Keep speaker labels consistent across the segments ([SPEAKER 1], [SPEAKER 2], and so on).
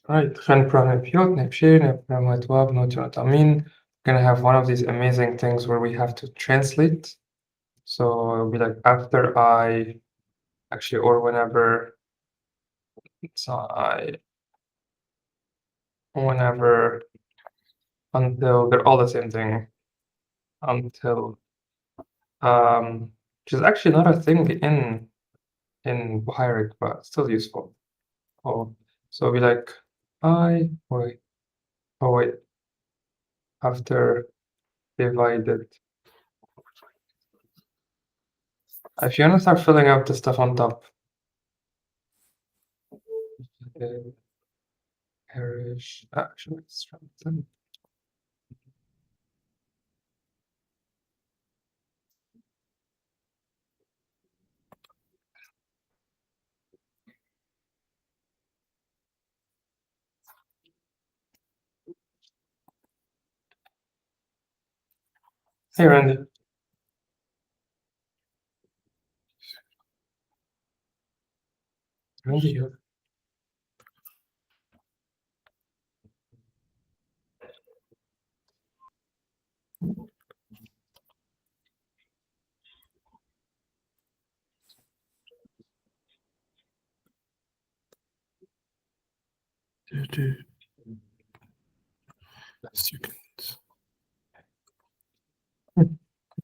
[SPEAKER 1] Right, we're gonna have one of these amazing things where we have to translate. So it'll be like after I actually or whenever so whenever until they're all the same thing until which is actually not a thing in Buharic, but still useful. Oh, so it'll be like wait after divided. If you wanna start filling out the stuff on top. Parish actually strengthen. Hey Randy. Randy here.
[SPEAKER 2] Seconds.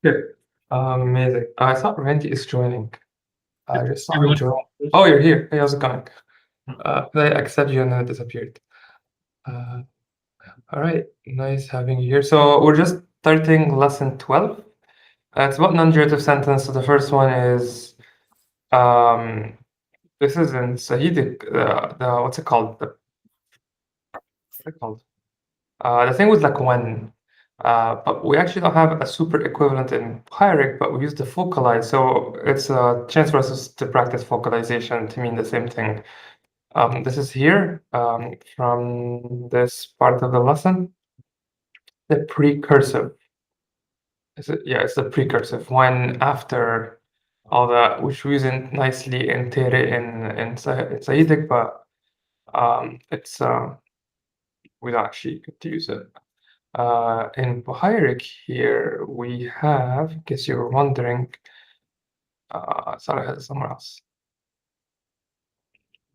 [SPEAKER 1] Okay. Amazing. I thought Randy is joining. I just saw him join. Oh, you're here. Hey, how's it going? I accept you and then it disappeared. All right. Nice having you here. So we're just starting lesson 12. It's about non-durative sentence. So the first one is this is in Sahidic. The what's it called? What's it called? The thing was like when, but we actually don't have a super equivalent in Pyric, but we use the focalize. So it's a chance for us to practice focalization to mean the same thing. This is here from this part of the lesson. The precursive. Yeah, it's the precursive when after all that, which we use nicely in Tere in Sahidic, but it's we don't actually get to use it. In Buharic here, we have, in case you were wondering, sorry, I had it somewhere else.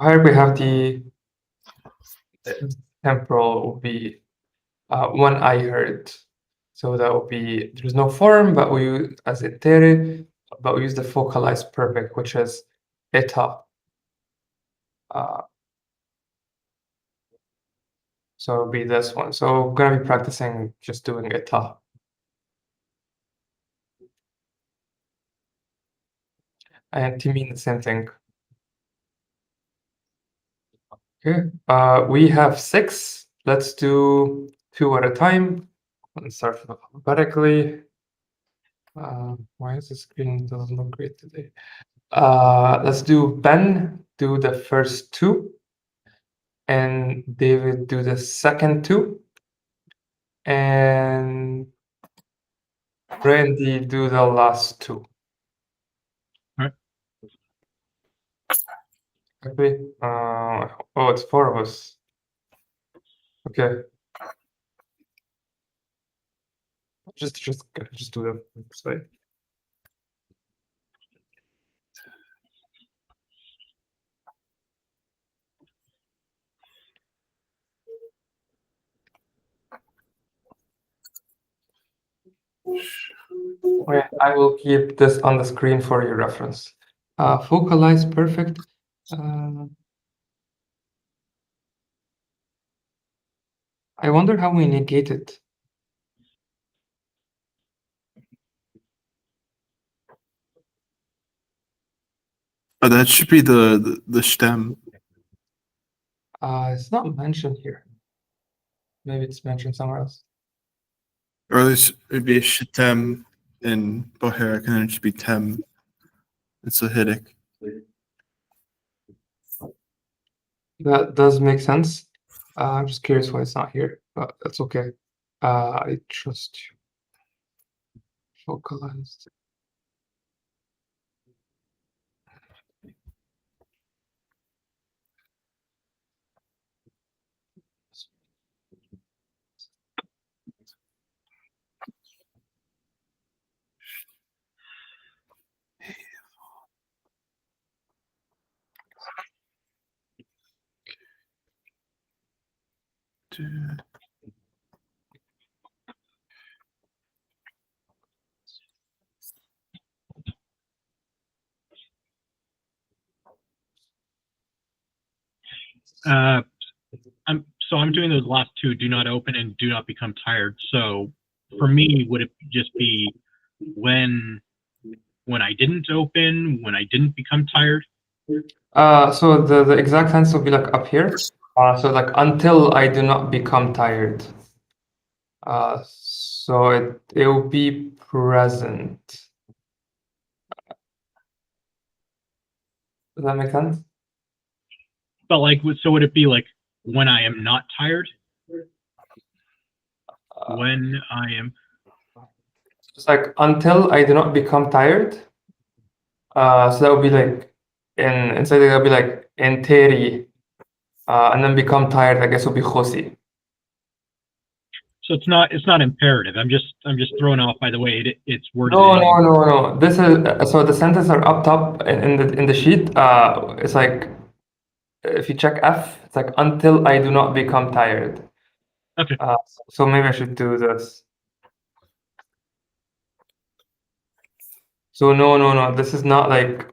[SPEAKER 1] Buharic, we have the temporal will be when I heard. So that will be, there's no form, but we use as a tere, but we use the focalized perfect, which is eta. So it'll be this one. So we're gonna be practicing just doing eta. And to mean the same thing. Okay, we have 6. Let's do 2 at a time. Let's start alphabetically. Why is the screen doesn't look great today? Let's do Ben, do the first 2, and David do the second 2, and Randy do the last 2.
[SPEAKER 2] Right.
[SPEAKER 1] Okay. Oh, it's 4 of us. Okay. Just do them. Sorry. Okay, I will keep this on the screen for your reference. Focalize perfect. I wonder how we negate it.
[SPEAKER 2] Oh, that should be the stem.
[SPEAKER 1] It's not mentioned here. Maybe it's mentioned somewhere else.
[SPEAKER 2] Or this would be a shetem in Boharic, and then it should be tem. It's a Hittite.
[SPEAKER 1] That does make sense. I'm just curious why it's not here, but that's okay. I trust you. Focalized.
[SPEAKER 3] I'm doing those last two, do not open and do not become tired. So for me, would it just be when I didn't open, when I didn't become tired?
[SPEAKER 1] So the exact tense will be like up here. So like until I do not become tired. So it will be present. Does that make sense?
[SPEAKER 3] But like, so would it be like when I am not tired? When I am.
[SPEAKER 1] It's like until I do not become tired. So that would be like inside it will be like enteri, and then become tired. I guess will be khosi.
[SPEAKER 3] So it's not imperative. I'm just thrown off by the way it's worded.
[SPEAKER 1] No. This is so the sentences are up top in the sheet. It's like if you check F, it's like until I do not become tired.
[SPEAKER 3] Okay.
[SPEAKER 1] So maybe I should do this. So no. This is not like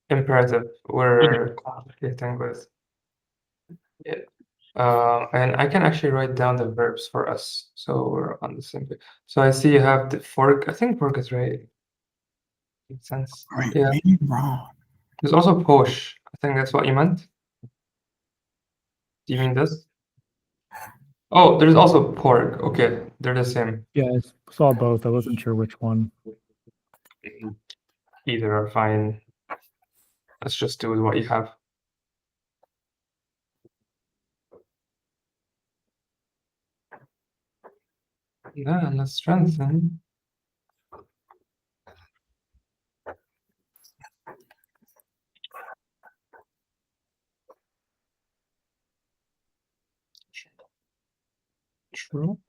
[SPEAKER 1] imperative. We're complicating this. Yeah. And I can actually write down the verbs for us, so we're on the same page. So I see you have the fork. I think fork is right. Makes sense.
[SPEAKER 2] Right,
[SPEAKER 1] Yeah.
[SPEAKER 2] maybe wrong.
[SPEAKER 1] There's also posh. I think that's what you meant. Do you mean this? Oh, there's also pork. Okay, they're the same.
[SPEAKER 4] Yeah, I saw both. I wasn't sure which one.
[SPEAKER 1] Either are fine. Let's just do with what you have. Yeah, and let's strengthen. True.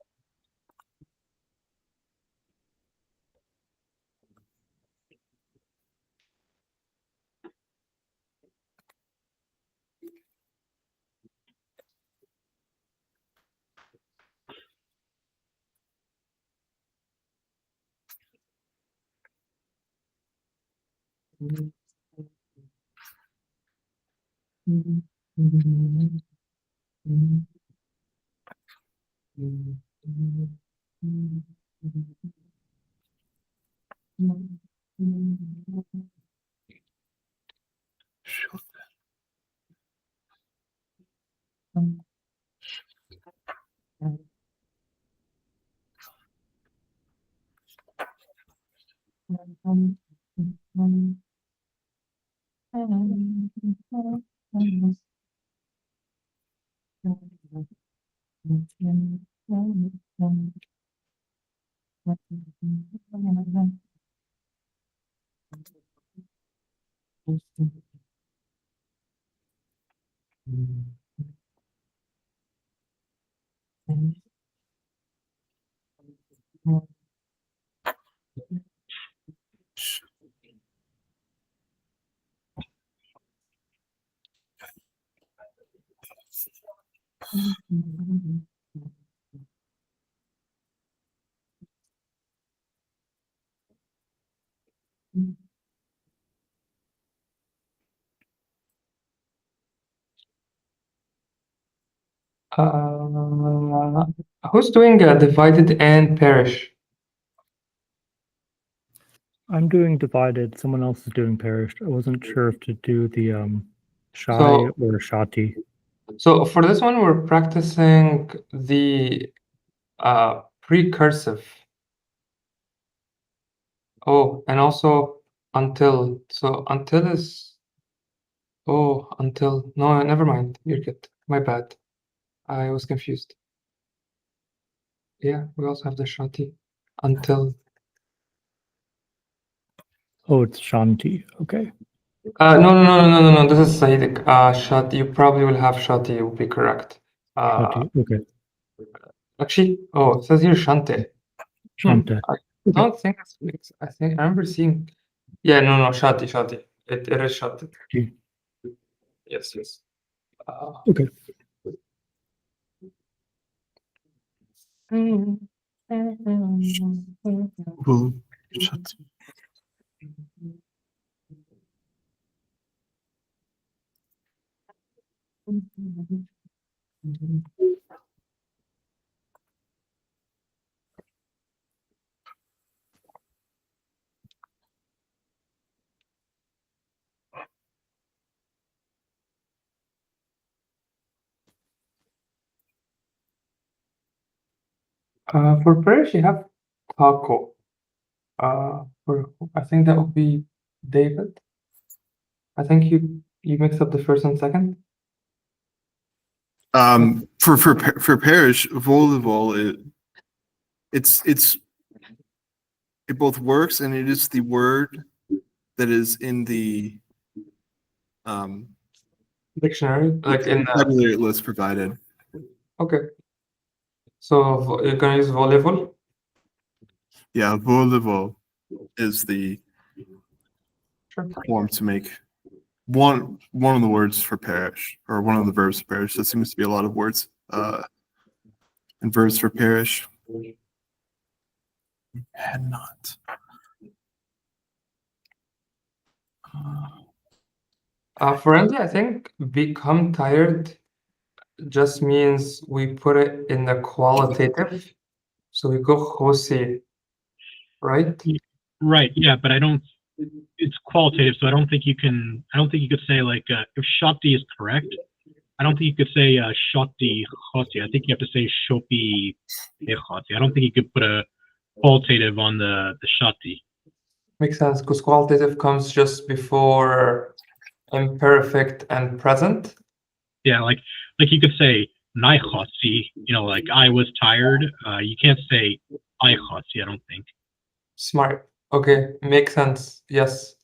[SPEAKER 1] Who's doing divided and parish?
[SPEAKER 4] I'm doing divided. Someone else is doing perished. I wasn't sure if to do the shy
[SPEAKER 1] So-
[SPEAKER 4] or shati.
[SPEAKER 1] So for this one, we're practicing the precursive. Oh, and also until. So until is. Oh, until. No, never mind. You're good. My bad. I was confused. Yeah, we also have the shati. Until.
[SPEAKER 4] Oh, it's shanti. Okay.
[SPEAKER 1] No. This is Sahidic. Shati. You probably will have shati. You will be correct.
[SPEAKER 4] Shati. Okay.
[SPEAKER 1] Actually, oh, it says here shante.
[SPEAKER 4] Shanta.
[SPEAKER 1] I don't think it's mixed. I think I remember seeing. Yeah, no, shati. It is shati.
[SPEAKER 4] Okay.
[SPEAKER 1] Yes.
[SPEAKER 4] Okay.
[SPEAKER 2] Well, shut.
[SPEAKER 1] For parish, you have taco. I think that would be David. I think you mixed up the first and second.
[SPEAKER 2] For parish, volleyball, it both works and it is the word that is in the
[SPEAKER 1] Dictionary, like in
[SPEAKER 2] vocabulary list provided.
[SPEAKER 1] okay. So you're gonna use volleyball.
[SPEAKER 2] Yeah, volleyball is the
[SPEAKER 1] Sure.
[SPEAKER 2] form to make one of the words for parish, or one of the verbs for parish. There seems to be a lot of words and verbs for parish. Had not.
[SPEAKER 1] Friendly, I think become tired just means we put it in the qualitative. So we go Jose, right?
[SPEAKER 3] Right. Yeah, but I don't. It's qualitative, so I don't think you can. I don't think you could say like if Shoti is correct. I don't think you could say Shoti Hoti. I think you have to say Shopi Hoti. I don't think you could put a qualitative on the Shoti.
[SPEAKER 1] Makes sense because qualitative comes just before imperfect and present.
[SPEAKER 3] Yeah, like you could say Naihotsi, like I was tired. You can't say Aihotsi, I don't think.
[SPEAKER 1] Smart. Okay, makes sense. Yes.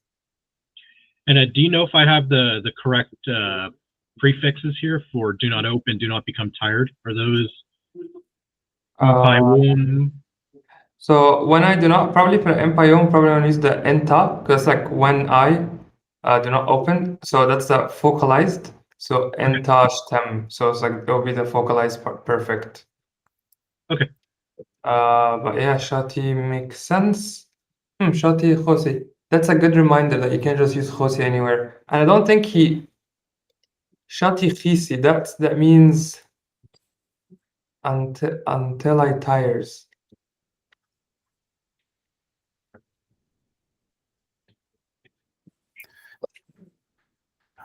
[SPEAKER 3] And do you know if I have the correct prefixes here for do not open, do not become tired? Are those
[SPEAKER 1] so when I do not probably for empayom, probably I'll use the enta because like when I do not open, so that's the focalized. So enta stem. So it's like it'll be the focalized part. Perfect.
[SPEAKER 3] Okay.
[SPEAKER 1] But yeah, Shati makes sense. Shati Jose. That's a good reminder that you can't just use Jose anywhere. And I don't think Shati Khisi, that means until I tires.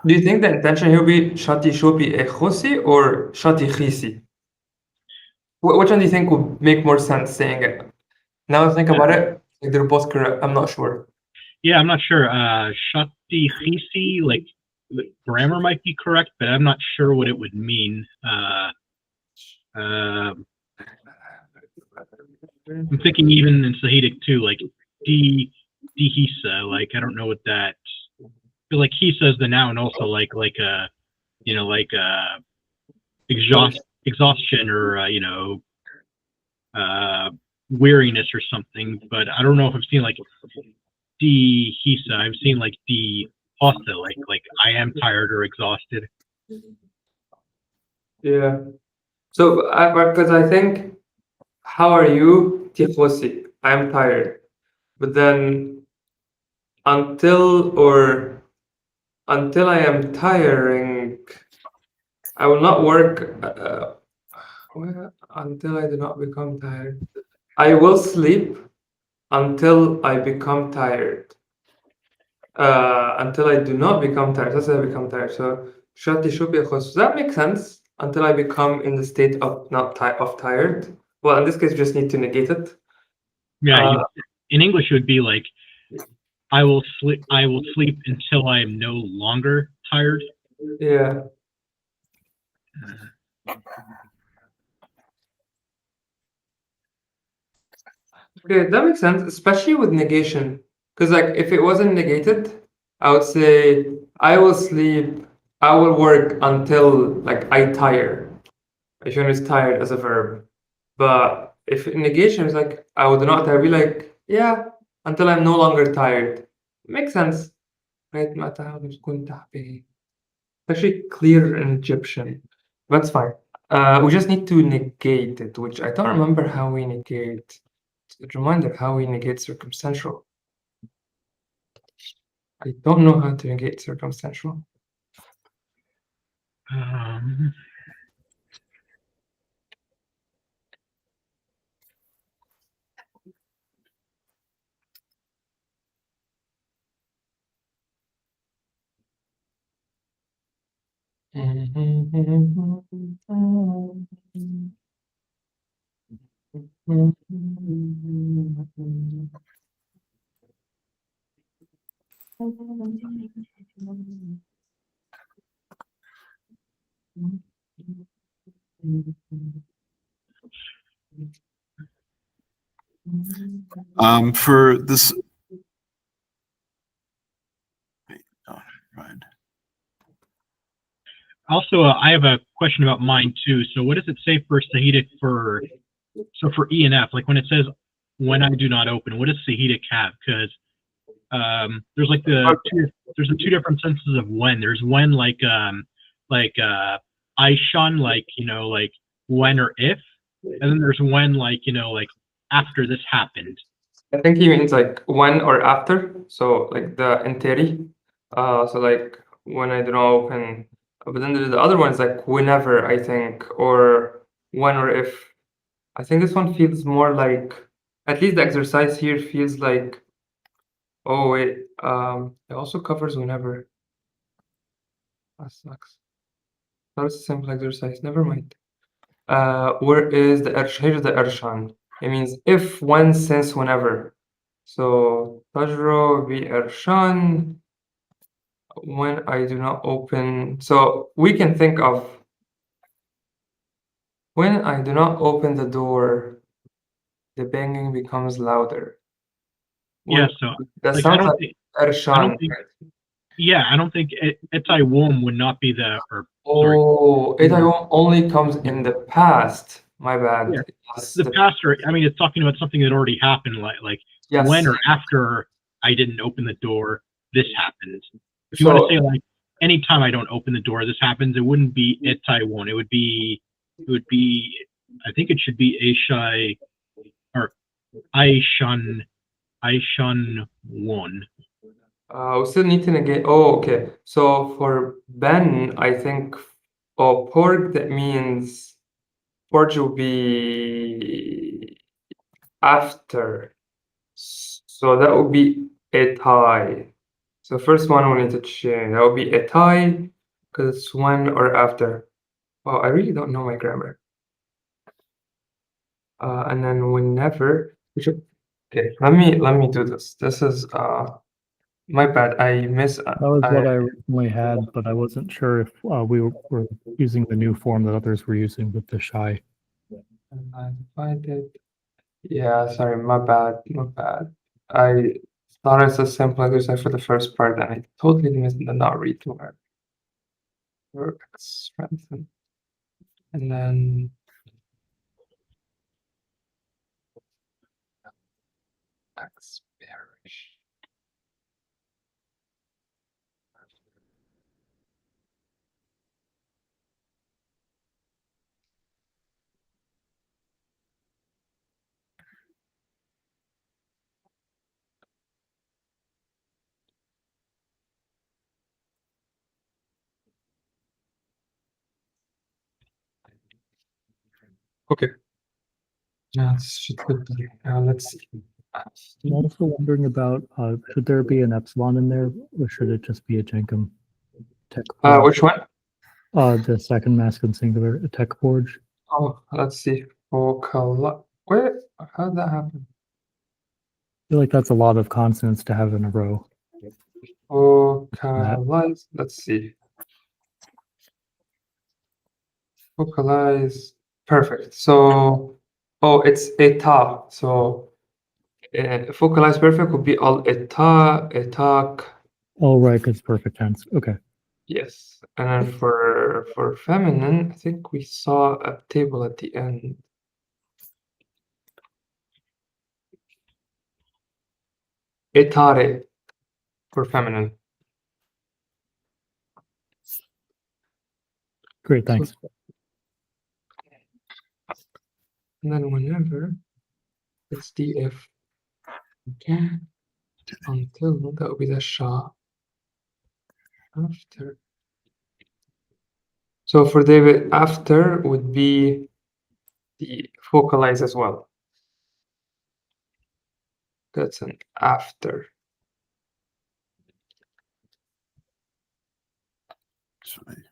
[SPEAKER 1] Do you think the intention here will be Shati Shopi Ekhosi or Shati Khisi? Which one do you think would make more sense saying it? Now I think about it, like they're both correct. I'm not sure.
[SPEAKER 3] Yeah, I'm not sure. Shati Khisi, like the grammar might be correct, but I'm not sure what it would mean. I'm thinking even in Sahidic too, like dihisa, like I don't know what that. But like hisa is the noun, also like exhaustion or weariness or something. But I don't know if I've seen like dihisa. I've seen like hosta, like I am tired or exhausted.
[SPEAKER 1] Yeah. So because I think, how are you, Tifosi? I'm tired. But then until I am tiring, I will not work until I do not become tired. I will sleep until I become tired. Until I do not become tired. That's when I become tired. So Shati Shubi Does that make sense? Until I become in the state of not of tired. Well, in this case, you just need to negate it.
[SPEAKER 3] Yeah, in English it would be like I will sleep until I am no longer tired.
[SPEAKER 1] Yeah. Okay, that makes sense, especially with negation. Because like if it wasn't negated, I would say I will sleep, I will work until like I tire. If you use tired as a verb. But if negation is like I would not tire, I'd be like, yeah, until I'm no longer tired. Makes sense. Right? Actually clear in Egyptian. That's fine. We just need to negate it, which I don't remember how we negate. Reminder how we negate circumstantial. I don't know how to negate circumstantial.
[SPEAKER 2] For this, right.
[SPEAKER 3] Also, I have a question about mine too. So what does it say for Sahidic for E and F? Like when it says when I do not open, what does Sahidic have? Because there's like the two different senses of when. There's when like Aishan, like like when or if, and then there's when like like after this happened.
[SPEAKER 1] I think he means like when or after. So like the enteri. So like when I do not open. But then the other one is like whenever, I think, or when or if. I think this one feels more like, at least the exercise here feels like, oh wait, it also covers whenever. That sucks. That was a simple exercise, never mind. Where is the here's the Ershan. It means if, when, since, whenever. So Tajro be Ershan when I do not open. So we can think of when I do not open the door, the banging becomes louder.
[SPEAKER 3] Yeah, so
[SPEAKER 1] that
[SPEAKER 3] like,
[SPEAKER 1] sounds like Ershan.
[SPEAKER 3] Yeah, I don't think Etai Wom would not be the
[SPEAKER 1] Oh, Etai Wom only comes in the past. My bad.
[SPEAKER 3] Yeah. The past, or I mean, it's talking about something that already happened, like
[SPEAKER 1] yes.
[SPEAKER 3] When or after I didn't open the door, this happened. If you want to say like anytime I don't open the door, this happens, it wouldn't be Etai Won. It would be. I think it should be Aishai or Aishan Won.
[SPEAKER 1] We still need to negate. Oh, okay. So for Ben, I think, pork, that means pork will be after. So that would be etai. So first one we need to change. That would be etai because it's when or after. Wow, I really don't know my grammar. And then whenever. Okay, let me do this. This is my bad.
[SPEAKER 4] That was what I originally had, but I wasn't sure if we were using the new form that others were using with the shy.
[SPEAKER 1] I divided. Yeah, sorry, my bad. I thought it's a simple exercise for the first part, and I totally missed the not read word. Strengthen. And then perish. Okay. Let's see.
[SPEAKER 4] I'm also wondering about should there be an epsilon in there, or should it just be a Jenkum tech forge?
[SPEAKER 1] Which one?
[SPEAKER 4] The second masculine singular, a tech forge.
[SPEAKER 1] Oh, let's see. Where? How did that happen?
[SPEAKER 4] I feel like that's a lot of consonants to have in a row.
[SPEAKER 1] Vocalize. Let's see. Vocalize. Perfect. So, it's eta. So, vocalize perfect would be all eta, etak.
[SPEAKER 4] Oh, right, because perfect tense. Okay.
[SPEAKER 1] Yes. And then for feminine, I think we saw a table at the end. Etare for feminine.
[SPEAKER 4] Great, thanks.
[SPEAKER 1] and then whenever it's df okay until that would be the SHA after. So for David, after would be the focalize as well. That's an after.
[SPEAKER 2] Sorry.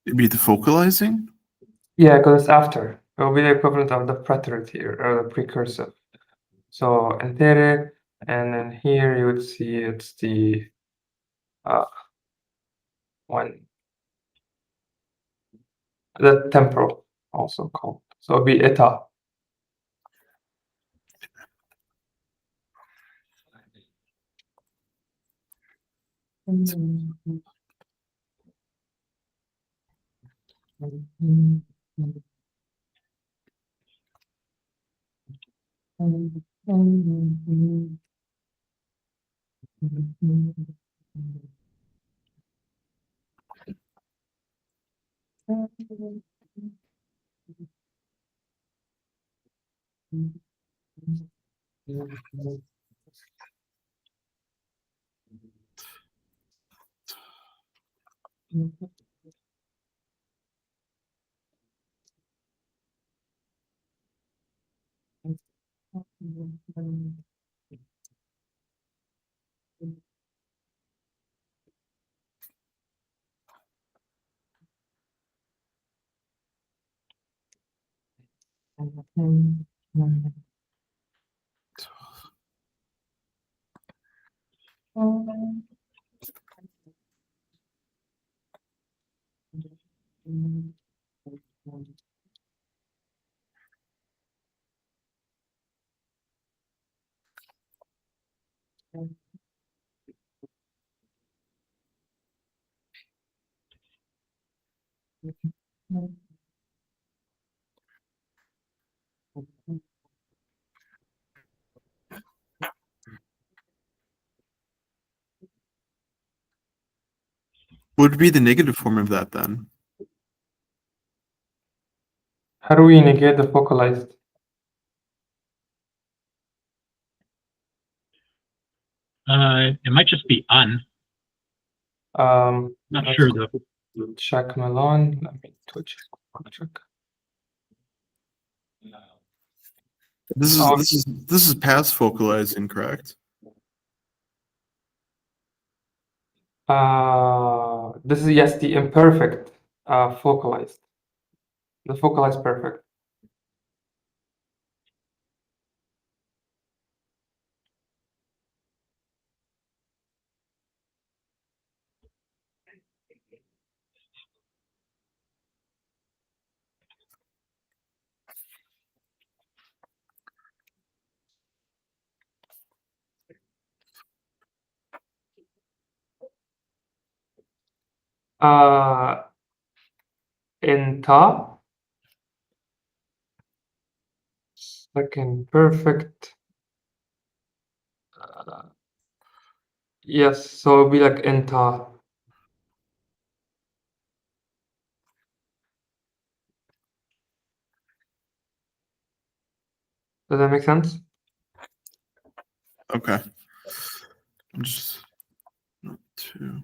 [SPEAKER 2] It'd be the focalizing?
[SPEAKER 1] Yeah, because it's after. It will be the equivalent of the preterite here, or the precursive. So enteric, and then here you would see it's the one, the temporal, also called. So it'll be eta.
[SPEAKER 2] What would be the negative form of that then?
[SPEAKER 1] How do we negate the focalized?
[SPEAKER 3] It might just be un. Not
[SPEAKER 1] Let's
[SPEAKER 3] sure though.
[SPEAKER 1] check Milan. Let me check.
[SPEAKER 2] This is past focalizing, correct?
[SPEAKER 1] This is yes, the imperfect focalized. The focalized perfect. In ta, second perfect. Yes, so it'll be like in ta. Does that make sense?
[SPEAKER 2] Okay. I'm just not too.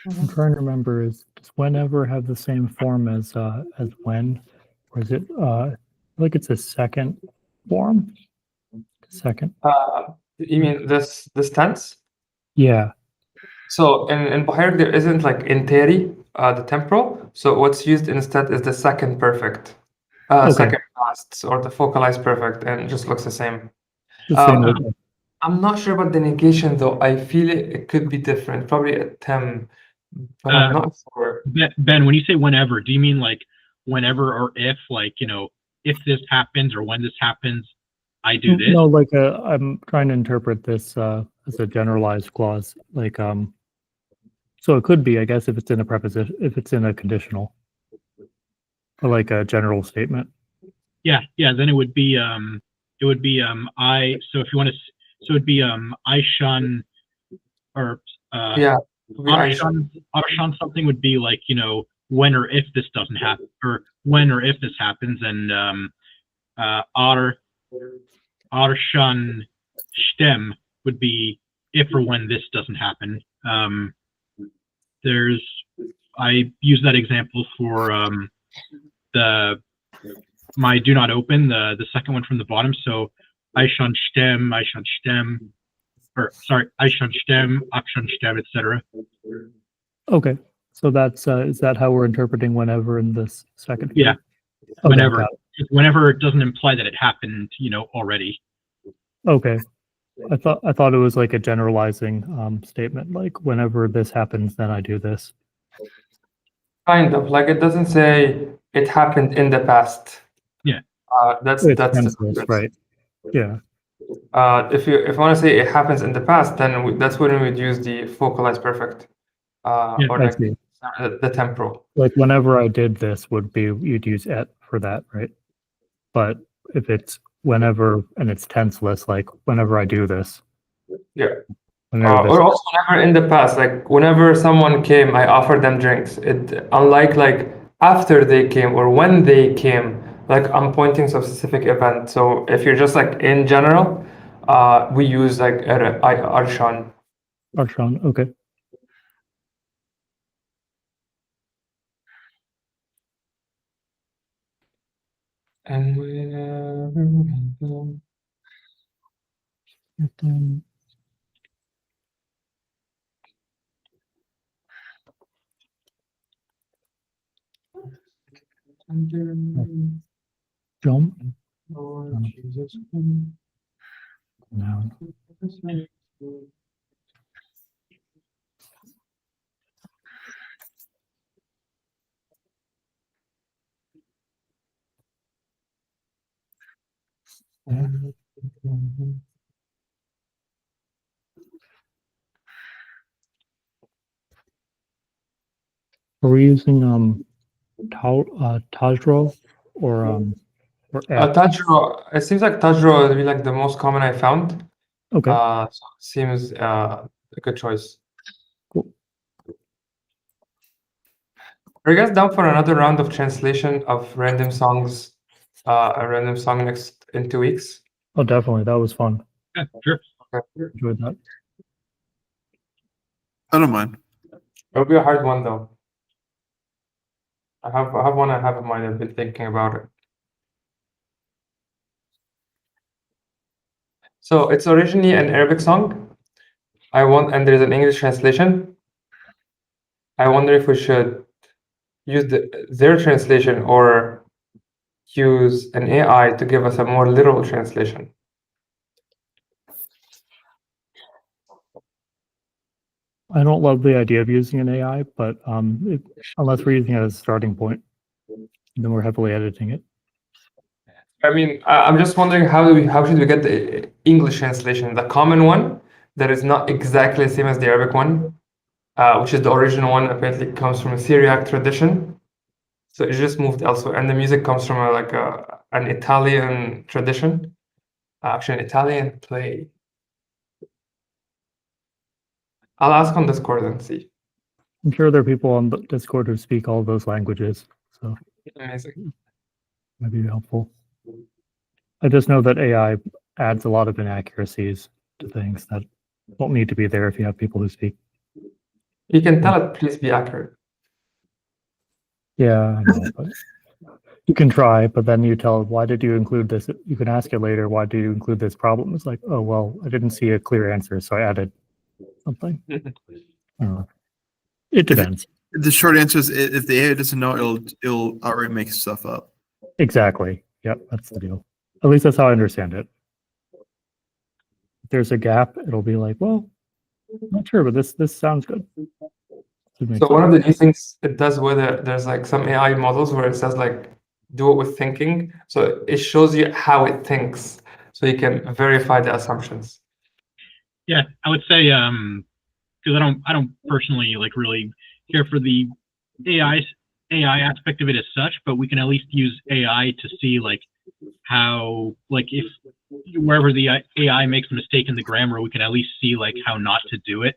[SPEAKER 4] I'm trying to remember, does whenever have the same form as when? Or is it like it's a second form? Second.
[SPEAKER 1] You mean this tense?
[SPEAKER 4] Yeah.
[SPEAKER 1] So in Baharic there isn't like interi, the temporal. So what's used instead is the second perfect,
[SPEAKER 4] Okay.
[SPEAKER 1] second past, or the focalized perfect, and it just looks the same.
[SPEAKER 4] The same
[SPEAKER 1] Uh,
[SPEAKER 4] with
[SPEAKER 1] I'm not sure about the negation though. I feel it could be different, probably a tem, but I'm not sure.
[SPEAKER 3] Ben, when you say whenever, do you mean like whenever or if, like, if this happens or when this happens, I do this?
[SPEAKER 4] No, like I'm trying to interpret this as a generalized clause. Like so it could be, I guess, if it's in a preposition, if it's in a conditional, or like a general statement.
[SPEAKER 3] Yeah, then it would be I, so if you want to, so it'd be I shun, or
[SPEAKER 1] Yeah, we I
[SPEAKER 3] Arashan something would be like, when or if this doesn't happen, or when or if this happens, and Arshan Stem would be if or when this doesn't happen. I use that example for my do not open, the second one from the bottom. So Aishan Stem, or sorry, Aishan Stem, Akshan Stem, etc.
[SPEAKER 4] Okay, so that's is that how we're interpreting whenever in this second?
[SPEAKER 3] Yeah,
[SPEAKER 4] okay,
[SPEAKER 3] whenever. Whenever it doesn't imply that it happened, already.
[SPEAKER 4] Okay, I thought it was like a generalizing statement, like whenever this happens, then I do this.
[SPEAKER 1] Kind of like it doesn't say it happened in the past.
[SPEAKER 3] Yeah.
[SPEAKER 1] That's
[SPEAKER 4] tenseless, right? Yeah.
[SPEAKER 1] If you want to say it happens in the past, then that's when we would use the focalized perfect, or like the temporal.
[SPEAKER 4] Like whenever I did this would be, you'd use et for that, right? But if it's whenever and it's tenseless, like whenever I do this.
[SPEAKER 1] Yeah.
[SPEAKER 4] Whenever
[SPEAKER 1] or also whenever in the past, like whenever someone came, I offered them drinks. It unlike like after they came or when they came, like I'm pointing to a specific event. So if you're just like in general, we use like arshan.
[SPEAKER 4] Arshan, okay.
[SPEAKER 1] And
[SPEAKER 4] jump.
[SPEAKER 1] Lord Jesus.
[SPEAKER 4] No. Are we using Tajro or et?
[SPEAKER 1] Tajro, it seems like Tajro would be like the most common I found.
[SPEAKER 4] Okay.
[SPEAKER 1] So it seems a good choice.
[SPEAKER 4] Cool.
[SPEAKER 1] Are you guys down for another round of translation of random songs, a random song next in 2 weeks?
[SPEAKER 4] Oh, definitely. That was fun.
[SPEAKER 3] Yeah, sure.
[SPEAKER 1] Okay.
[SPEAKER 4] Enjoyed that.
[SPEAKER 2] I don't mind.
[SPEAKER 1] It'll be a hard one though. I have one I have in mind. I've been thinking about it. So it's originally an Arabic song. And there's an English translation. I wonder if we should use their translation or use an AI to give us a more literal translation.
[SPEAKER 4] I don't love the idea of using an AI, but unless we're using it as a starting point, then we're heavily editing it.
[SPEAKER 1] I mean, I'm just wondering how should we get the English translation, the common one that is not exactly the same as the Arabic one, which is the original one. Apparently, comes from a Syriac tradition, so it just moved elsewhere, and the music comes from an Italian tradition, actually an Italian play. I'll ask on Discord and see.
[SPEAKER 4] I'm sure there are people on Discord who speak all those languages, so
[SPEAKER 1] Amazing.
[SPEAKER 4] might be helpful. I just know that AI adds a lot of inaccuracies to things that don't need to be there if you have people who speak.
[SPEAKER 1] You can tell it, please be accurate.
[SPEAKER 4] Yeah, I know, but you can try, but then you tell, why did you include this? You can ask it later, why did you include this problem? It's like, oh, well, I didn't see a clear answer, so I added something. I don't know. It depends.
[SPEAKER 2] The short answer is if the AI doesn't know, it'll outright make stuff up.
[SPEAKER 4] Exactly. Yep, that's the deal. At least that's how I understand it. If there's a gap, it'll be like, well, I'm not sure, but this sounds good.
[SPEAKER 1] So one of the new things it does with it, there's like some AI models where it says like, do it with thinking. So it shows you how it thinks. So you can verify the assumptions.
[SPEAKER 3] Yeah, I would say because I don't personally like really care for the AI aspect of it as such, but we can at least use AI to see like how like if wherever the AI makes a mistake in the grammar, we can at least see like how not to do it,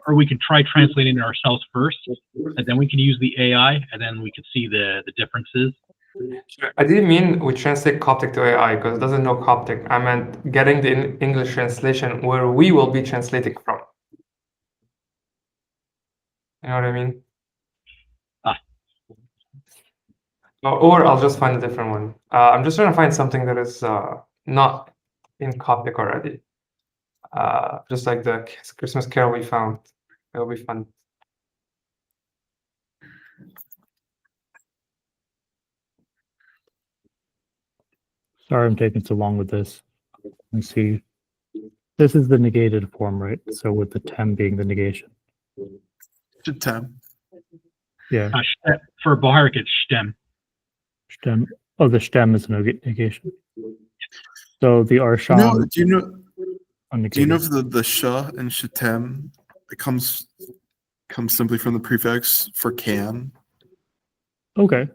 [SPEAKER 3] or we can try translating it ourselves first, and then we can use the AI, and then we can see the differences.
[SPEAKER 1] I didn't mean we translate Coptic to AI because it doesn't know Coptic. I meant getting the English translation where we will be translating from. You know what I mean?
[SPEAKER 3] Ah.
[SPEAKER 1] Or I'll just find a different one. I'm just trying to find something that is not in Coptic already. Just like the Christmas Carol we found. It'll be fun.
[SPEAKER 4] Sorry I'm taking so long with this. Let's see. This is the negated form, right? So with the tem being the negation.
[SPEAKER 2] Tem.
[SPEAKER 4] Yeah.
[SPEAKER 3] For Boharik, it's stem.
[SPEAKER 4] Stem. Oh, the stem is a negation. So the Arshan.
[SPEAKER 2] No, do you know
[SPEAKER 4] unnegated.
[SPEAKER 2] if the sha and shatem it comes simply from the prefix for can?
[SPEAKER 4] Okay.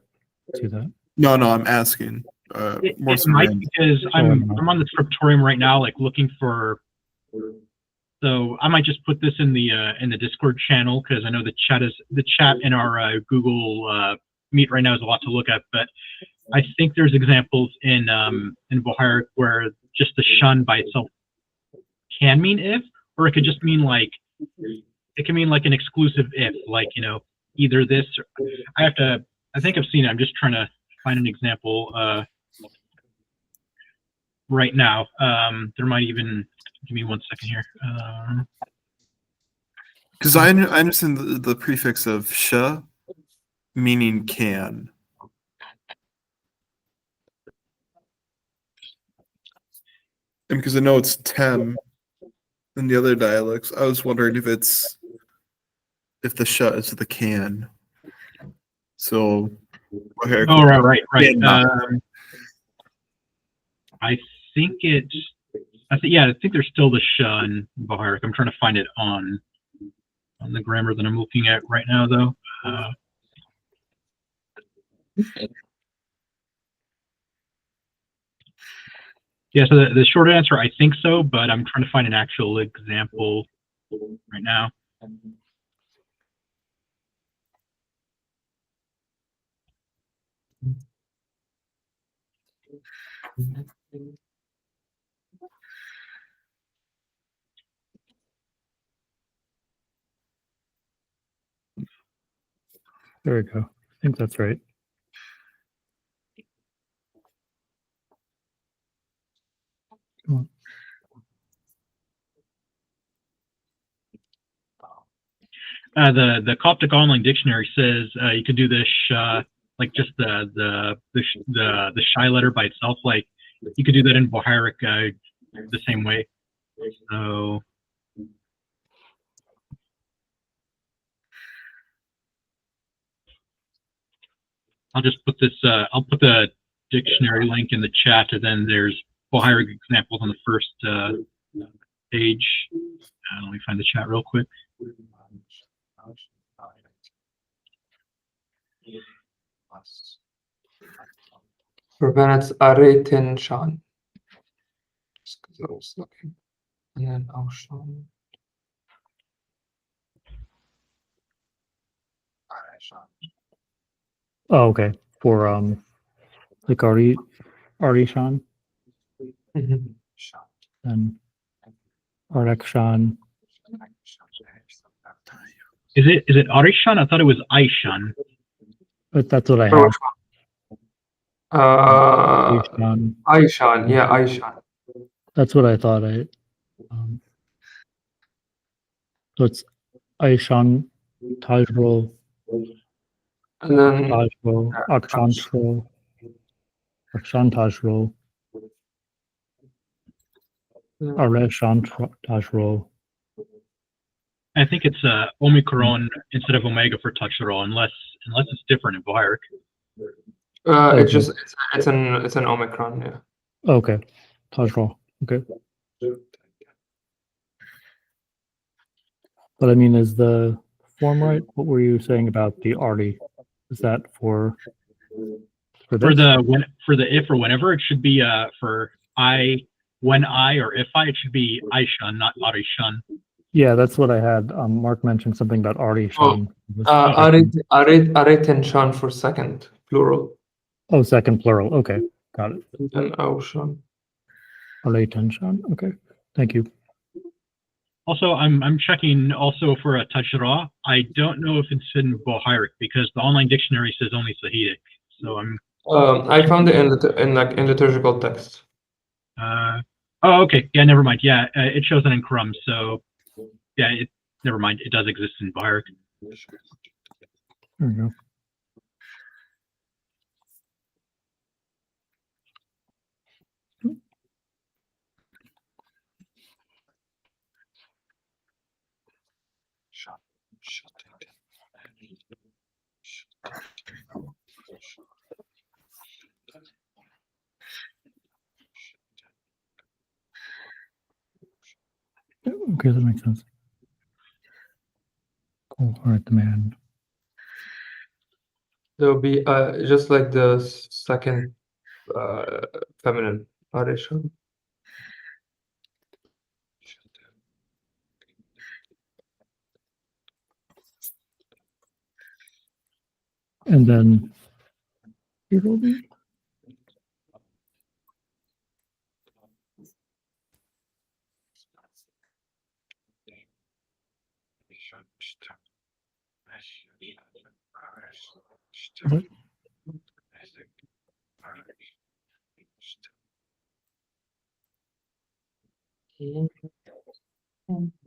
[SPEAKER 4] See that.
[SPEAKER 2] No, I'm asking.
[SPEAKER 3] It
[SPEAKER 2] More so
[SPEAKER 3] might
[SPEAKER 2] random.
[SPEAKER 3] because I'm on the scriptorium right now, like looking for. So I might just put this in the Discord channel because I know the chat in our Google Meet right now is a lot to look at. But I think there's examples in Boharik where just the shun by itself can mean if, or it could just mean like it can mean like an exclusive if, like either this. Or, I think I've seen it. I'm just trying to find an example. Right now, there might even give me 1 second here.
[SPEAKER 2] Because I understand the prefix of sha meaning can. And because I know it's tem in the other dialects, I was wondering if the sha is the can. So
[SPEAKER 3] oh, right.
[SPEAKER 2] Yeah,
[SPEAKER 3] I think it's. I think there's still the sha in Boharik. I'm trying to find it on the grammar that I'm looking at right now, though. Yeah, so the short answer, I think so, but I'm trying to find an actual example right now.
[SPEAKER 4] There we go. I think that's right. Come
[SPEAKER 3] on. The Coptic Online Dictionary says you could do this like just the shy letter by itself. Like you could do that in Boharik the same way. So I'll just put this. I'll put the dictionary link in the chat, and then there's Boharik examples on the first page. Let me find the chat real quick.
[SPEAKER 1] For Bennett's Aretin-shan. Just because I was looking. And then Aushan.
[SPEAKER 4] Oh, okay. For like Arishan and Arakshan
[SPEAKER 3] Is it Arishan? I thought it was Aishan.
[SPEAKER 4] But that's what I
[SPEAKER 1] For
[SPEAKER 4] have.
[SPEAKER 1] which one?
[SPEAKER 4] Aishan.
[SPEAKER 1] Aishan, yeah, Aishan.
[SPEAKER 4] That's what I thought. So it's Aishan, Tajro,
[SPEAKER 1] And then
[SPEAKER 4] Tajro, Akshantro, Akshantajro, Areshantajro.
[SPEAKER 3] I think it's Omicron instead of Omega for Tachiro, unless it's different in Boharic.
[SPEAKER 1] it's just it's an Omicron, yeah.
[SPEAKER 4] Okay, Tajro. Okay. But I mean, is the form right? What were you saying about the arty? Is that for
[SPEAKER 3] For
[SPEAKER 4] this?
[SPEAKER 3] the if or whenever, it should be for I, when I, or if I, it should be Aishan, not Arishan.
[SPEAKER 4] Yeah, that's what I had. Mark mentioned something about arty.
[SPEAKER 1] Oh, Aretenshan for second, plural.
[SPEAKER 4] Oh, second plural. Okay, got it.
[SPEAKER 1] And then Aushan.
[SPEAKER 4] Aretenshan. Okay, thank you.
[SPEAKER 3] Also, I'm checking also for a Tachira. I don't know if it's in Boharic because the online dictionary says only Sahidic. So
[SPEAKER 1] I found it in liturgical text.
[SPEAKER 3] oh, okay. Yeah, never mind. Yeah, it shows it in Crum. So yeah, never mind. It does exist in Boharic.
[SPEAKER 4] There we go. Okay, that makes sense. Cool. All right, the man.
[SPEAKER 1] There'll be just like the second feminine Areshan.
[SPEAKER 4] And then here will be. What?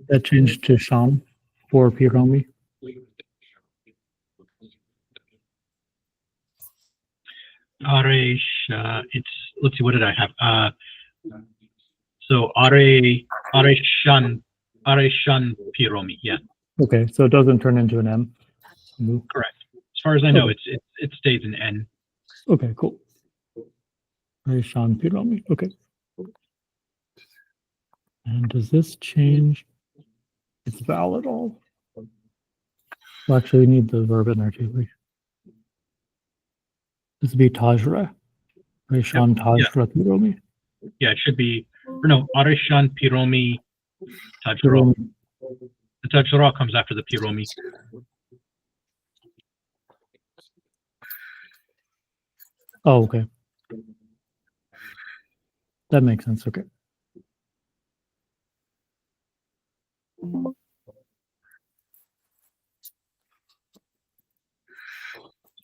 [SPEAKER 4] That changed to Sham for Piromi.
[SPEAKER 3] Aresh, it's, let's see, what did I have? So Areshan Piromi, yeah.
[SPEAKER 4] Okay, so it doesn't turn into an M.
[SPEAKER 3] Correct. As far as I know,
[SPEAKER 4] Okay.
[SPEAKER 3] it stays in N.
[SPEAKER 4] Okay, cool. Areshan Piromi. Okay. And does this change its vowel at all? We'll actually need the verb in there too. This would be Tajra. Areshan Tajra Piromi.
[SPEAKER 3] Yeah, it should be, or no, Areshan Piromi Tajra.
[SPEAKER 4] Piromi.
[SPEAKER 3] The Tajra comes after the Piromi.
[SPEAKER 4] Oh, okay. That makes sense. Okay.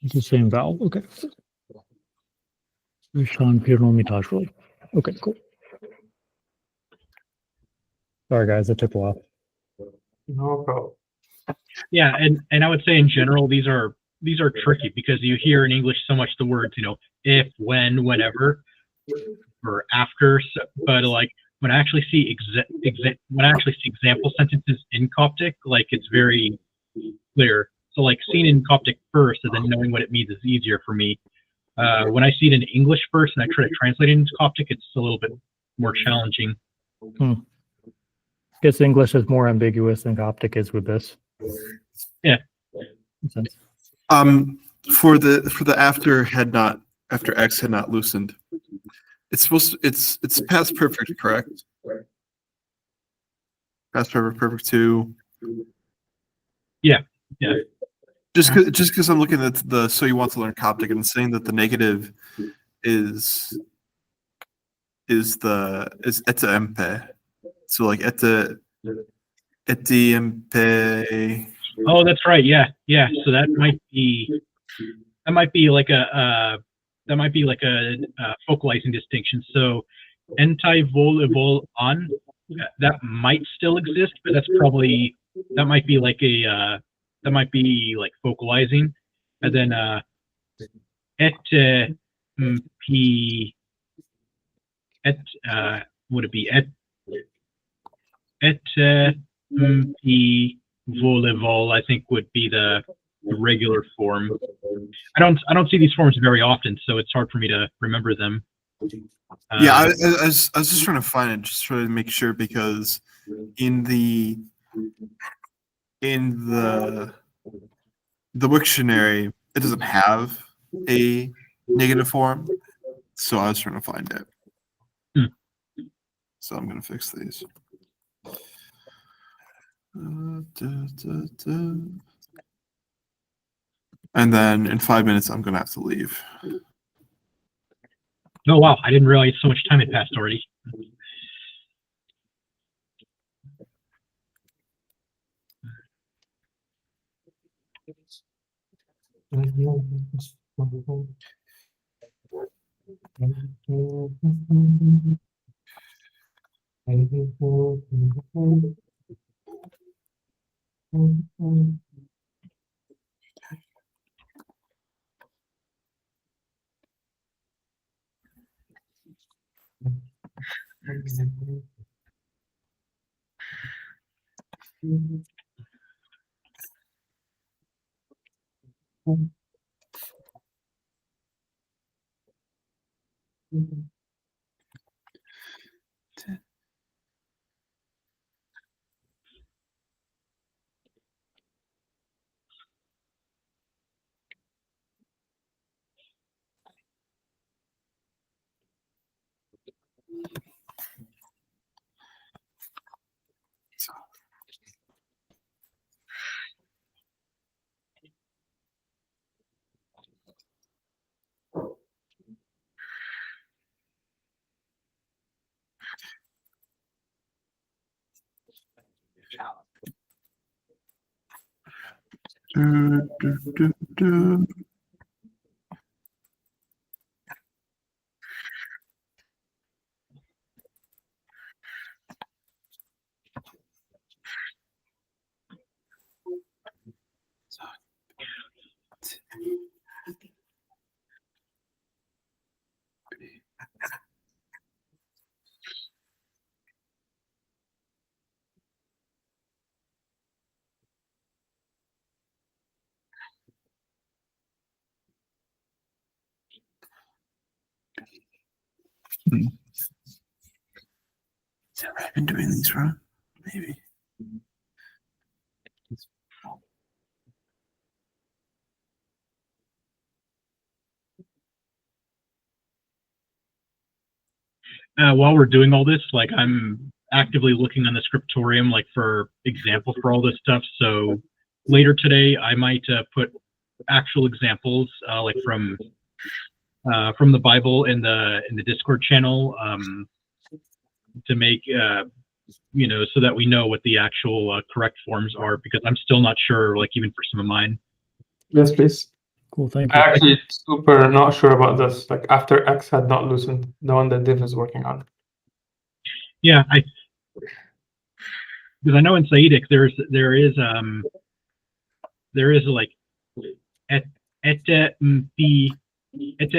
[SPEAKER 4] It's the same vowel. Okay. Areshan Piromi Tajra. Okay, cool. Sorry, guys, it took a while.
[SPEAKER 1] No problem.
[SPEAKER 3] Yeah, and I would say in general these are tricky because you hear in English so much the words, if, when, whenever, or after, but like when I actually see example sentences in Coptic, like it's very clear. So like seeing in Coptic first and then knowing what it means is easier for me. When I see it in English first and I try to translate it into Coptic, it's a little bit more challenging.
[SPEAKER 4] I guess English is more ambiguous than Coptic is with this.
[SPEAKER 3] Yeah.
[SPEAKER 4] Makes sense.
[SPEAKER 2] For the after X had not loosened, it's past perfect, correct? Past perfect, perfect 2.
[SPEAKER 3] Yeah.
[SPEAKER 2] Just because I'm looking at the so you want to learn Coptic and saying that the negative is ete empe. So like ete empe.
[SPEAKER 3] Oh, that's right. Yeah, yeah. So that might be like a focalizing distinction. So anti-vol on that might still exist, but that might be like focalizing, and then et p et would it be et p volleyball, I think would be the regular form. I don't see these forms very often, so it's hard for me to remember them.
[SPEAKER 2] Yeah, I was just trying to find it, just trying to make sure, because in the Wiktionary, it doesn't have a negative form, so I was trying to find it. So I'm gonna fix these. And then in 5 minutes, I'm gonna have to leave.
[SPEAKER 3] Oh wow, I didn't realize so much time had passed already.
[SPEAKER 2] Have I been doing these wrong? Maybe.
[SPEAKER 3] While we're doing all this, like I'm actively looking on the scriptorium, like for examples for all this stuff. So later today, I might put actual examples, like from the Bible in the Discord channel, to make so that we know what the actual correct forms are, because I'm still not sure, like even for some of mine.
[SPEAKER 1] Yes, please.
[SPEAKER 4] Cool, thank
[SPEAKER 1] I'm
[SPEAKER 4] you.
[SPEAKER 1] actually super not sure about this. Like after X had not loosened, the one that Div is working on.
[SPEAKER 3] Yeah, because I know in Saidic there is like ete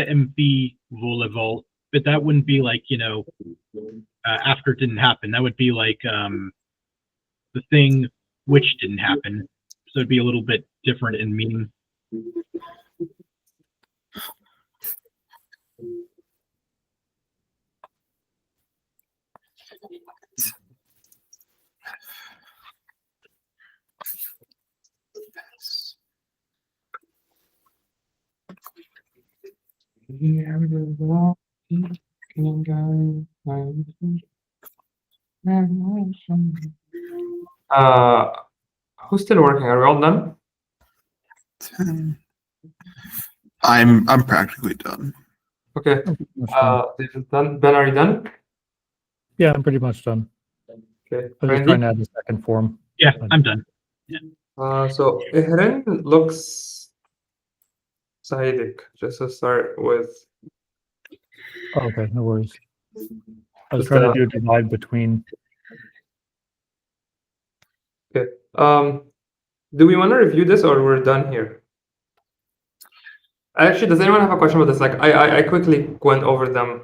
[SPEAKER 3] mp volleyball, but that wouldn't be like after it didn't happen. That would be like the thing which didn't happen. So it'd be a little bit different in meaning.
[SPEAKER 1] Who's still working? Are we all done?
[SPEAKER 2] 10. I'm practically done.
[SPEAKER 1] Okay. This is done. Ben, are you done?
[SPEAKER 4] Yeah, I'm pretty much done.
[SPEAKER 1] Okay.
[SPEAKER 4] I was just trying to add the second form.
[SPEAKER 3] Yeah, I'm done. Yeah.
[SPEAKER 1] So Ihren looks Sahidic, just to start with.
[SPEAKER 4] Oh, okay, no worries. I was
[SPEAKER 1] Just,
[SPEAKER 4] trying to do a divide between.
[SPEAKER 1] Okay. Do we want to review this or we're done here? Actually, does anyone have a question about this? Like, I quickly went over them.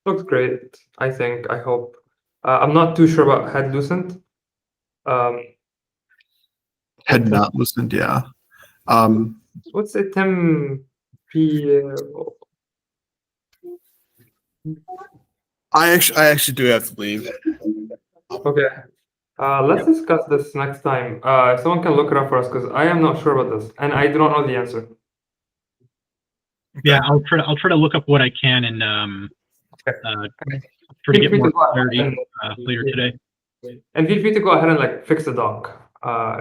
[SPEAKER 1] Looks great, I think, I hope. I'm not too sure about head lucent.
[SPEAKER 2] Had not listened, yeah.
[SPEAKER 1] What's a Tim P?
[SPEAKER 2] I actually do have to leave.
[SPEAKER 1] Okay. Let's discuss this next time. If someone can look it up for us, because I am not sure about this, and I do not know the answer.
[SPEAKER 3] Yeah, I'll try to look up what I can and
[SPEAKER 1] Okay.
[SPEAKER 3] try to
[SPEAKER 1] Feel
[SPEAKER 3] get
[SPEAKER 1] free
[SPEAKER 3] more
[SPEAKER 1] to go ahead
[SPEAKER 3] clarity
[SPEAKER 1] and,
[SPEAKER 3] later today.
[SPEAKER 1] and feel free to go ahead and like fix the doc.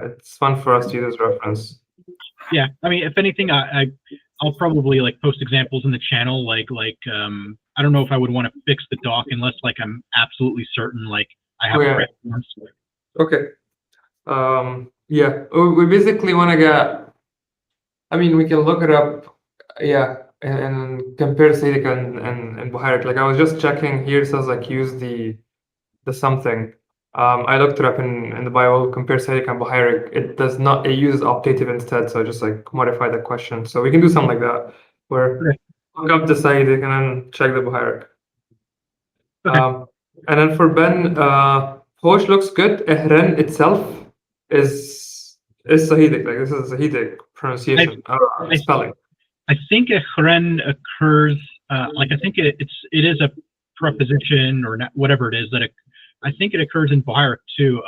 [SPEAKER 1] It's fun for us to use as reference.
[SPEAKER 3] Yeah, I mean, if anything, I'll probably like post examples in the channel. Like I don't know if I would want to fix the doc unless like I'm absolutely certain like I have
[SPEAKER 1] Oh,
[SPEAKER 3] a
[SPEAKER 1] yeah.
[SPEAKER 3] correct ones.
[SPEAKER 1] Okay. Yeah, we basically want to get. I mean, we can look it up. Yeah, and compare Sadiq and Buharic. Like I was just checking here. It says like use the something. I looked it up in the Bible. Compare Sadiq and Buharic. It does not. It uses optative instead. So I just like modify the question. So we can do something like that. Where
[SPEAKER 3] Okay.
[SPEAKER 1] look up the Sadiq and then check the Buharic.
[SPEAKER 3] Okay.
[SPEAKER 1] And then for Ben, Hosh looks good. Ehren itself is Sahidic. Like this is a Sahidic pronunciation, spelling.
[SPEAKER 3] I think a khren occurs like I think it is a preposition or not, whatever it is that I think it occurs in Buharic too.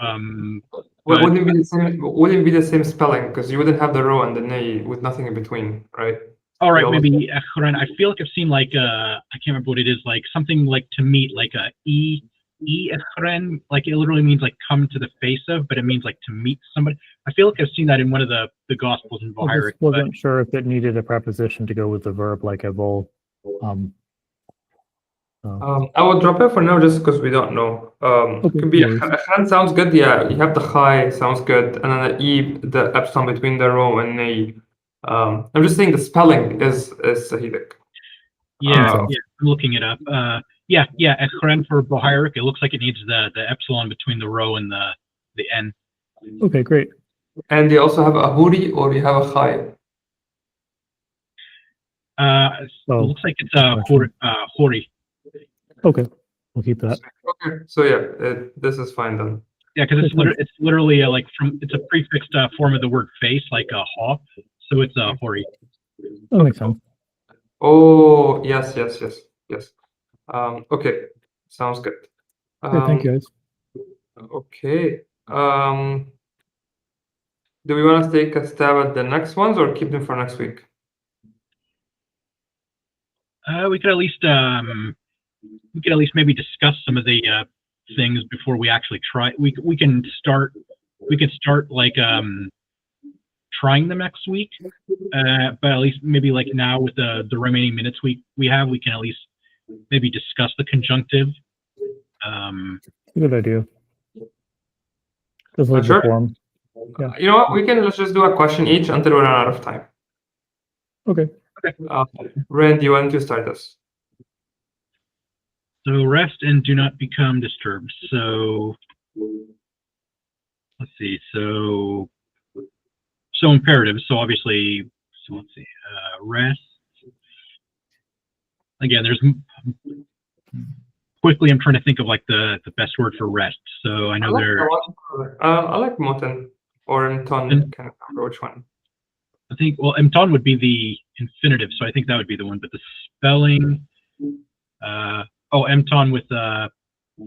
[SPEAKER 1] Well, wouldn't it be the same? Wouldn't it be the same spelling because you wouldn't have the row and the nay with nothing in between, right?
[SPEAKER 3] All right,
[SPEAKER 1] They
[SPEAKER 3] maybe khren. I feel like I've seen like I can't remember what it is, like something like to meet, like a khren, like it literally means like come to the face of, but it means like to meet somebody. I feel like I've seen that in one of the Gospels in
[SPEAKER 4] I
[SPEAKER 3] Buharic.
[SPEAKER 4] just wasn't sure if it needed a preposition to go with the verb like evol.
[SPEAKER 1] I will drop it for now just because we don't know.
[SPEAKER 4] Okay,
[SPEAKER 1] Could be
[SPEAKER 4] no worries.
[SPEAKER 1] Khan sounds good. Yeah, you have the chai sounds good, and then the e, the epsilon between the row and nay. I'm just saying the spelling is Sahidic.
[SPEAKER 3] Yeah,
[SPEAKER 4] sense.
[SPEAKER 3] yeah, I'm looking it up. Yeah, khren for Buharic, it looks like it needs the epsilon between the row and the n.
[SPEAKER 4] Okay, great.
[SPEAKER 1] And you also have a huri or you have a chai.
[SPEAKER 3] It
[SPEAKER 4] Oh,
[SPEAKER 3] looks like it's
[SPEAKER 4] question.
[SPEAKER 3] hori.
[SPEAKER 4] Okay, we'll keep that.
[SPEAKER 1] Okay, so yeah, this is fine then.
[SPEAKER 3] Yeah, because it's literally like it's a prefixed form of the word face, like a ha. So it's hori.
[SPEAKER 4] That makes sense.
[SPEAKER 1] Oh, yes. Okay, sounds good.
[SPEAKER 4] Okay, thank you guys.
[SPEAKER 1] Okay. Do we want to take a stab at the next ones or keep them for next week?
[SPEAKER 3] We could at least maybe discuss some of the things before we actually try. We can start like trying them next week, but at least maybe like now with the remaining minutes we have, we can at least maybe discuss the conjunctive.
[SPEAKER 4] Good idea. Just like
[SPEAKER 1] Sure.
[SPEAKER 4] the form. Yeah.
[SPEAKER 1] You know what? Let's just do a question each until we run out of time.
[SPEAKER 4] Okay.
[SPEAKER 1] Ren, do you want to start this?
[SPEAKER 3] So rest and do not become disturbed. So let's see. So imperative. So obviously. So let's see. Rest. Again, there's quickly. I'm trying to think of like the best word for rest. So I know
[SPEAKER 1] I like moten or mton. Can't remember which one.
[SPEAKER 3] I think mton would be the infinitive, so I think that would be the one. But the spelling, mton with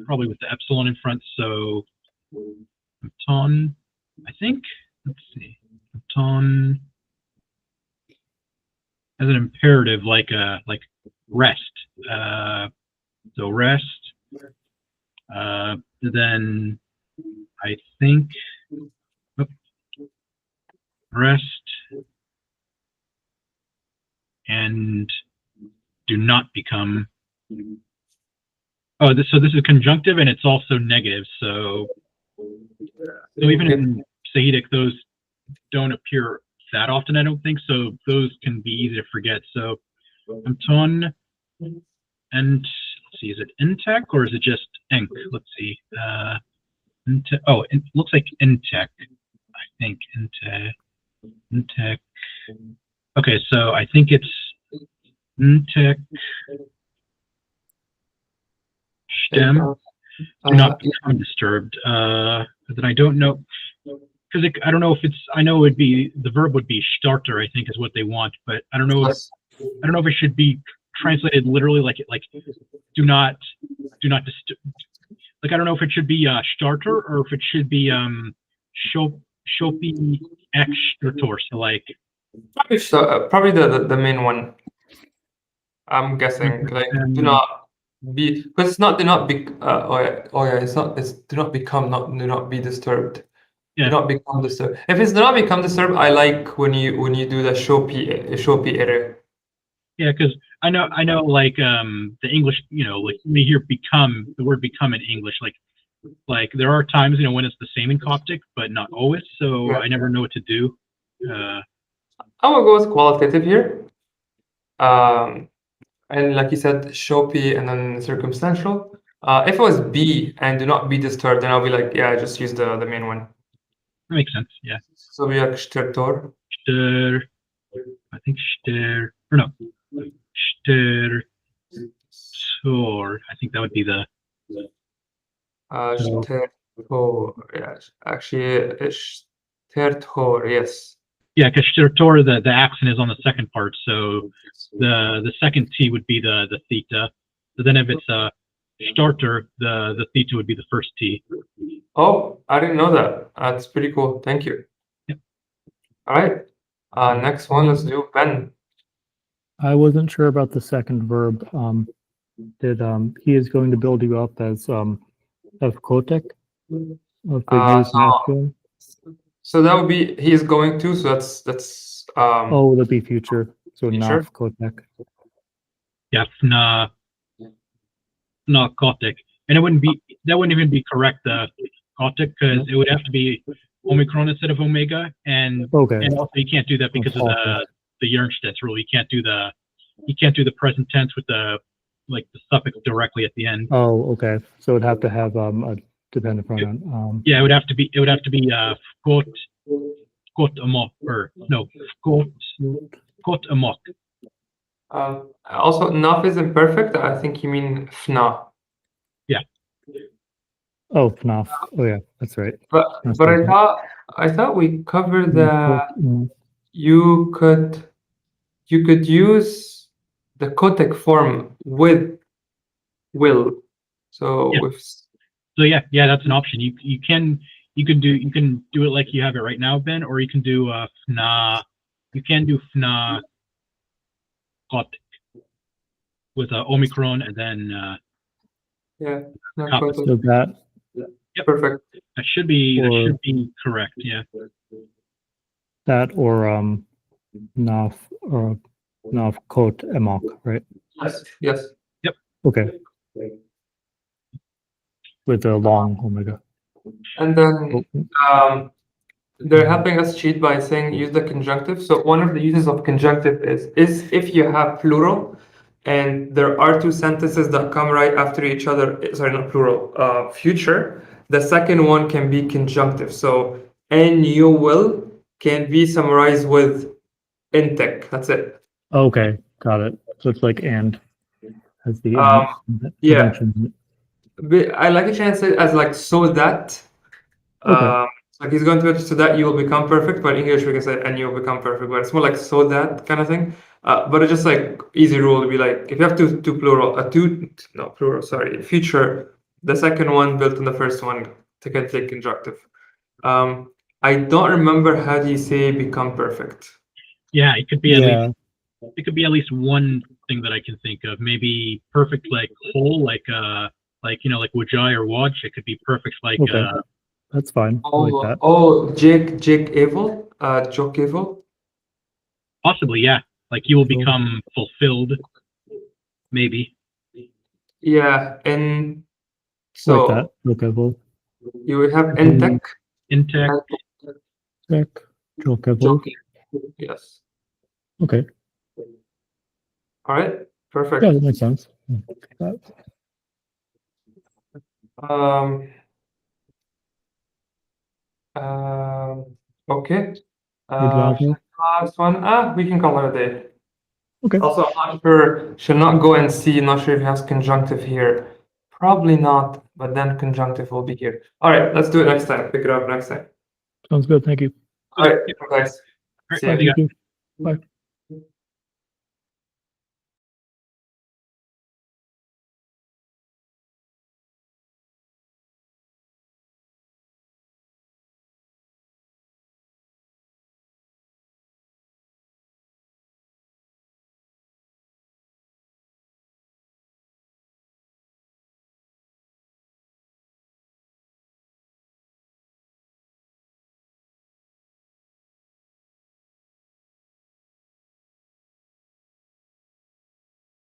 [SPEAKER 3] probably with the epsilon in front. So mton, I think. Let's see, mton as an imperative, like rest. So rest. Then I think rest and do not become. Oh, so this is conjunctive and it's also negative. So even in Sahidic, those don't appear that often, I don't think, so those can be easy to forget. So Anton, and let's see, is it Intec or is it just Enk? Let's see. Oh, it looks like Intec, I think. Intec. Okay, so I think it's Intec stem. Do not become disturbed. Then I don't know, because I don't know if it's. I know it'd be the verb would be starter. I think is what they want, but I don't know. I don't know if it should be translated literally like do not disturb. Like I don't know if it should be starter or if it should be shopi extrator. So like
[SPEAKER 1] probably the main one. I'm guessing like do not be, because it's not do not be it's not, it's do not become, not do not be disturbed.
[SPEAKER 3] Yeah.
[SPEAKER 1] Do not become disturbed. If it's do not become disturbed, I like when you do the shopi error.
[SPEAKER 3] Yeah, because I know like the English, like we hear become, the word become in English, like there are times when it's the same in Coptic, but not always. So
[SPEAKER 1] Yeah.
[SPEAKER 3] I never know what to do.
[SPEAKER 1] I'm gonna go with qualitative here. And like you said, shopi and then circumstantial. If it was be and do not be disturbed, then I'll be like, yeah, just use the main one.
[SPEAKER 3] That makes sense. Yeah.
[SPEAKER 1] So be like shtertor.
[SPEAKER 3] Shter, I think shter, or no, shter tor. I think that would be the.
[SPEAKER 1] Shtertor. Yeah, actually, shtertor. Yes.
[SPEAKER 3] Yeah, because shter the accent is on the second part, so the second T would be the theta. So then if it's a starter, the theta would be the first T.
[SPEAKER 1] Oh, I didn't know that. That's pretty cool. Thank you.
[SPEAKER 3] Yep.
[SPEAKER 1] All right. Next one, let's do Ben.
[SPEAKER 4] I wasn't sure about the second verb. He is going to build you up as Coptic? If we use masculine?
[SPEAKER 1] So that would be he is going to. So that's
[SPEAKER 4] Oh, that'd be future. So
[SPEAKER 1] future?
[SPEAKER 4] not Coptic.
[SPEAKER 3] Yeah, not Coptic, and that wouldn't even be correct. The Coptic, because it would have to be Omicron instead of Omega, and
[SPEAKER 4] Okay.
[SPEAKER 3] and also you can't do that because of the Jernstedt's rule. You can't do the present tense with the suffix directly at the end.
[SPEAKER 4] Oh, okay. So it'd have to have a dependent pronoun.
[SPEAKER 3] Yeah, it would have to be got amok, or no, got amok.
[SPEAKER 1] Also, naf is imperfect. I think you mean fna.
[SPEAKER 4] Oh, FNAF. Oh yeah, that's right.
[SPEAKER 1] But I thought we covered that you could use the Coptic form with will. So
[SPEAKER 3] Yeah.
[SPEAKER 1] with
[SPEAKER 3] So yeah, that's an option. You can do it like you have it right now, Ben, or you can do fna. You can do fna Coptic with Omicron, and then
[SPEAKER 1] yeah, not
[SPEAKER 3] Coptic.
[SPEAKER 1] quite
[SPEAKER 4] So that
[SPEAKER 1] perfect.
[SPEAKER 3] that should be correct. Yeah.
[SPEAKER 4] that or NAF or NAF Kot Emok, right?
[SPEAKER 1] Yes.
[SPEAKER 4] Okay. With a long omega.
[SPEAKER 1] And then they're helping us cheat by saying use the conjunctive. So one of the uses of conjunctive is if you have plural and there are two sentences that come right after each other, sorry, not plural, future, the second one can be conjunctive. So and you will can be summarized with intec. That's it.
[SPEAKER 4] Okay, got it. So it's like and as the
[SPEAKER 1] yeah.
[SPEAKER 4] conjunction.
[SPEAKER 1] I like to translate it as like so that.
[SPEAKER 4] Okay.
[SPEAKER 1] Like he's going to so that you will become perfect, but in English we can say and you will become perfect, but it's more like so that kind of thing. But it's just like easy rule to be like if you have future, the second one built on the first one can take conjunctive. I don't remember how do you say become perfect.
[SPEAKER 3] Yeah, it could be at least one thing that I can think of. Maybe perfect like whole, like Wajai or Waj. It could be perfect like
[SPEAKER 4] that's fine. I like that.
[SPEAKER 1] Jake Evil, Joke Evil.
[SPEAKER 3] Possibly, yeah. Like you will become fulfilled. Maybe.
[SPEAKER 1] Yeah, and so
[SPEAKER 4] like that. Okay, well.
[SPEAKER 1] you would have intec.
[SPEAKER 3] Intec.
[SPEAKER 4] Check. Joker.
[SPEAKER 1] Joker. Yes.
[SPEAKER 4] Okay.
[SPEAKER 1] All right. Perfect.
[SPEAKER 4] Yeah, that makes sense.
[SPEAKER 1] Um, okay. Last one. We can call her a day.
[SPEAKER 4] Okay.
[SPEAKER 1] Also, I'm not sure. Should not go and see. Not sure if he has conjunctive here. Probably not. But then conjunctive will be here. All right. Let's do it next time. Pick it up next time.
[SPEAKER 4] Sounds good. Thank you.
[SPEAKER 1] All right. Guys.
[SPEAKER 3] All right,
[SPEAKER 1] See you.
[SPEAKER 3] see ya.
[SPEAKER 4] Thank you. Bye.